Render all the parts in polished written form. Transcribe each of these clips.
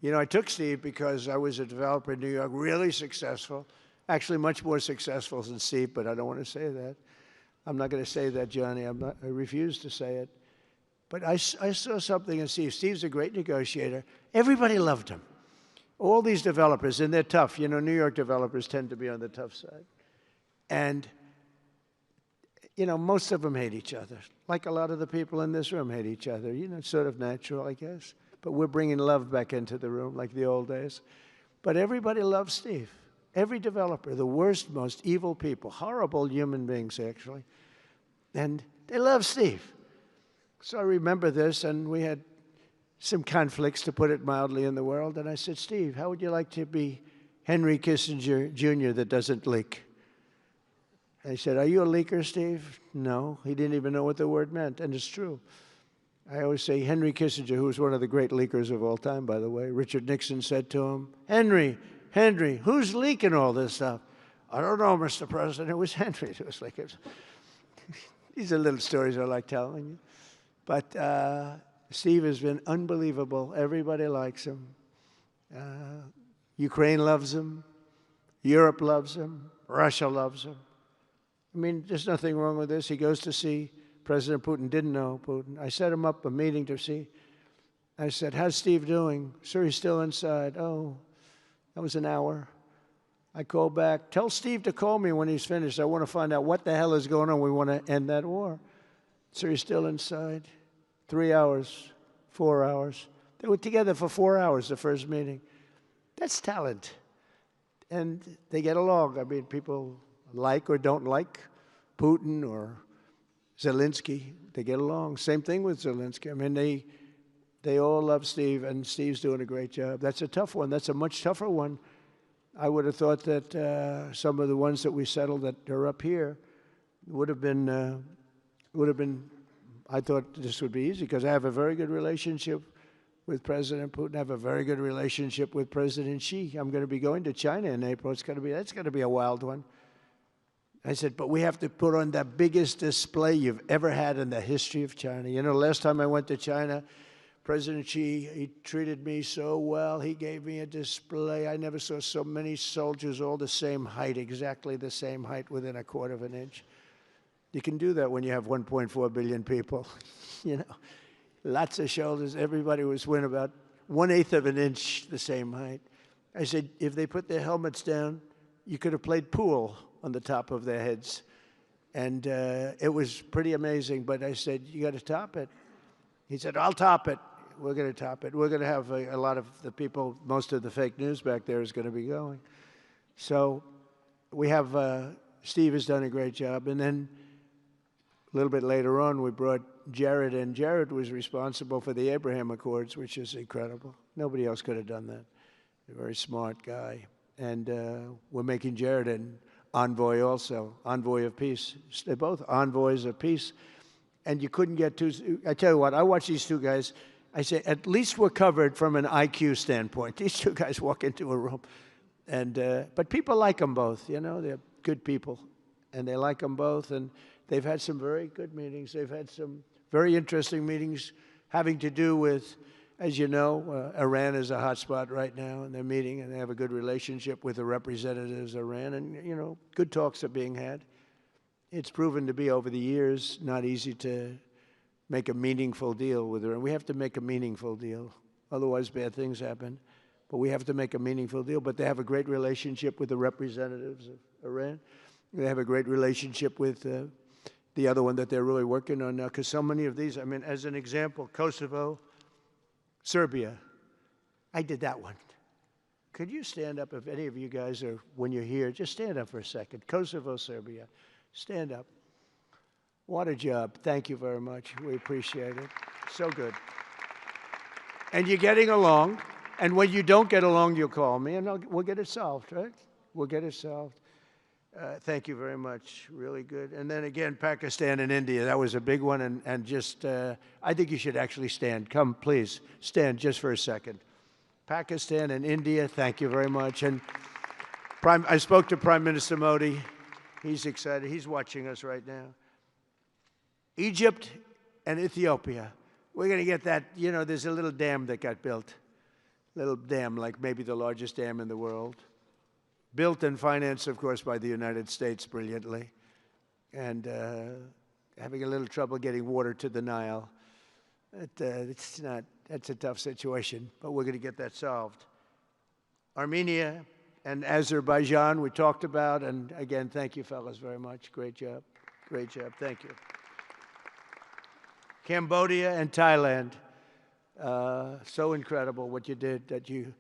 You know, I took Steve because I was a developer in New York, really successful, actually much more successful than Steve, but I don't want to say that. I'm not going to say that, Johnny. I refuse to say it. But I saw something in Steve. Steve's a great negotiator. Everybody loved him. All these developers, and they're tough. You know, New York developers tend to be on the tough side. And, you know, most of them hate each other. Like a lot of the people in this room hate each other. You know, it's sort of natural, I guess. But we're bringing love back into the room like the old days. But everybody loves Steve. Every developer, the worst, most evil people, horrible human beings, actually. And they love Steve. So I remember this, and we had some conflicts, to put it mildly, in the world. And I said, Steve, how would you like to be Henry Kissinger Jr. that doesn't leak? And he said, are you a leaker, Steve? No. He didn't even know what the word meant, and it's true. I always say Henry Kissinger, who was one of the great leakers of all time, by the way. Richard Nixon said to him, Henry, who's leaking all this stuff? I don't know, Mr. President. It was Henry. It was like, these are little stories I like telling you. But Steve has been unbelievable. Everybody likes him. Ukraine loves him. Europe loves him. Russia loves him. I mean, there's nothing wrong with this. He goes to see President Putin. Didn't know Putin. I set him up a meeting to see. I said, how's Steve doing? Sir, he's still inside. Oh, that was an hour. I called back. Tell Steve to call me when he's finished. I want to find out what the hell is going on. We want to end that war. Sir, he's still inside. 3 hours, 4 hours. They were together for 4 hours, the first meeting. That's talent. And they get along. I mean, people like or don't like Putin or Zelensky. They get along. Same thing with Zelensky. I mean, they all love Steve, and Steve's doing a great job. That's a tough one. That's a much tougher one. I would have thought that some of the ones that we settled that are up here would have been, I thought this would be easy because I have a very good relationship with President Putin. I have a very good relationship with President Xi. I'm going to be going to China in April. That's going to be a wild one. I said, but we have to put on the biggest display you've ever had in the history of China. You know, last time I went to China, President Xi, he treated me so well. He gave me a display. I never saw so many soldiers all the same height, exactly the same height within a quarter of an inch. You can do that when you have 1.4 billion people. You know, lots of shoulders. Everybody was within about 1/8 of an inch the same height. I said, if they put their helmets down, you could have played pool on the top of their heads. And it was pretty amazing. But I said, you got to top it. He said, I'll top it. We're going to top it. We're going to have a lot of the people, most of the fake news back there is going to be going. So we have, Steve has done a great job. And then a little bit later on, we brought Jared in. Jared was responsible for the Abraham Accords, which is incredible. Nobody else could have done that. A very smart guy. And we're making Jared an envoy also, envoy of peace. They're both envoys of peace. And you couldn't get two. I tell you what, I watch these two guys. I say, at least we're covered from an IQ standpoint. These two guys walk into a room. And but people like them both, you know. They're good people. And they like them both. And they've had some very good meetings. They've had some very interesting meetings having to do with, as you know, Iran is a hotspot right now. And they're meeting, and they have a good relationship with the representatives of Iran. And, you know, good talks are being had. It's proven to be, over the years, not easy to make a meaningful deal with Iran. We have to make a meaningful deal. Otherwise, bad things happen. But we have to make a meaningful deal. But they have a great relationship with the representatives of Iran. They have a great relationship with the other one that they're really working on now. Because so many of these, I mean, as an example, Kosovo, Serbia. I did that one. Could you stand up, if any of you guys are, when you're here, just stand up for a second. Kosovo, Serbia. Stand up. What a job. Thank you very much. We appreciate it. So good. And you're getting along. And when you don't get along, you'll call me, and we'll get it solved, right? We'll get it solved. Thank you very much. Really good. And then again, Pakistan and India. That was a big one. And just, I think you should actually stand. Come, please. Stand just for a second. Pakistan and India, thank you very much. And I spoke to Prime Minister Modi. He's excited. He's watching us right now. Egypt and Ethiopia. We're going to get that, you know, there's a little dam that got built. little dam, like maybe the largest dam in the world. Built and financed, of course, by the United States brilliantly. And having a little trouble getting water to the Nile. That's a tough situation, but we're going to get that solved. Armenia and Azerbaijan we talked about, and again, thank you fellas very much. Great job. Great job. Thank you. Cambodia and Thailand. So incredible what you did, that you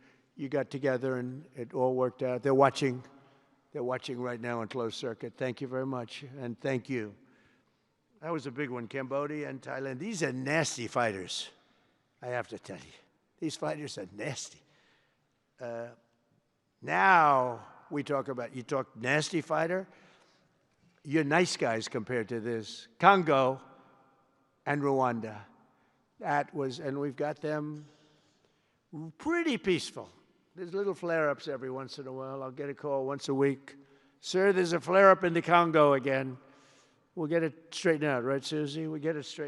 got together and it all worked out. They're watching right now on closed circuit. Thank you very much, and thank you. That was a big one, Cambodia and Thailand. These are nasty fighters, I have to tell you. These fighters are nasty. Now we talk about, you talk nasty fighter, you're nice guys compared to this. Congo and Rwanda. That was, and we've got them pretty peaceful. There's little flare-ups every once in a while. I'll get a call once a week. Sir, there's a flare-up in the Congo again. We'll get it straightened out, right, Susie? We'll get it straightened out.